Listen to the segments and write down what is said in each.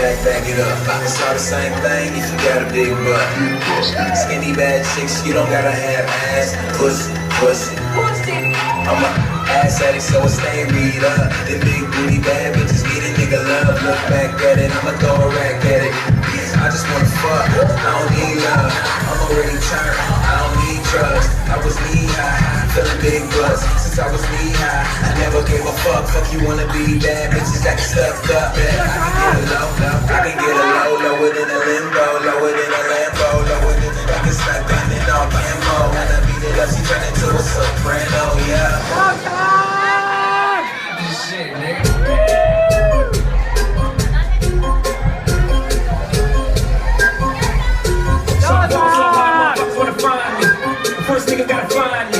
back it up. It's all the same thing if you got a big butt. Skinny bad chicks, you don't gotta have ass. Pussy. I'm a ass addict, so I stay read up. Them big booty bad bitches need a nigga love. Look back at it, I'ma throw a rack at it. I just wanna fuck, I don't need love. I'm already turned, I don't need drugs. I was knee high, feeling big butts. Since I was knee high, I never gave a fuck. Fuck you wanna be bad bitches that can stuffed up. Yeah, I can get a low, lower than a limbo, lower than a Lambo, lower than a nigga stuck down in all camo. When I beat it up, she turn into a soprano, yeah. Shit, nigga. First nigga gotta find me.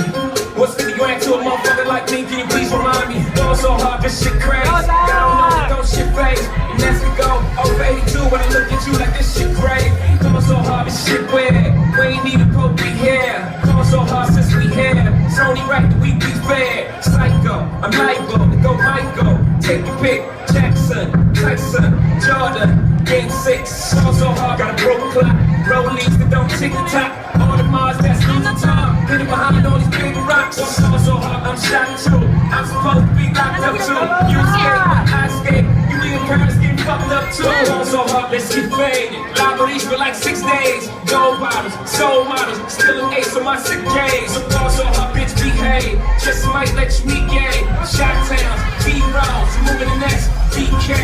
What's 50 grand to a motherfucker like me? Can you please remind me? Going so hard, this shit crazy. I don't know, don't shit phase. And that's we go over 82 when I look at you like this shit great. Coming so hard, this shit weird. We ain't even supposed to be here. Coming so hard since we here. It's only right that we be fair. Psycho, I'm liable to go Michael. Take your pick, Jackson, Tyson, Jordan, Game 6. Coming so hard, got a broke clock. Rollies that don't tick the top. All the Mars that's on the top. Hidden behind all these big rocks. So hard, I'm shot too. I'm supposed to be locked up too. You escape, I escape. You and parents getting fucked up too. So hard, let's get faded. Libraries for like 6 days. Gold bottles, soul models. Still an ace on my sick days. So hard, bitch, behave. Just might let you meet gay. Shot towns, B-Rounds. Moving the next BK.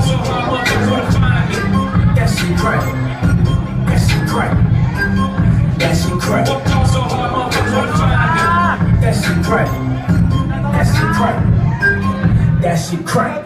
So hard, motherfuckers wanna find me. That shit crack. That shit crack. That shit crack. So hard, motherfuckers wanna find me. That shit crack. That shit crack. That shit crack.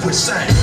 Quit saying.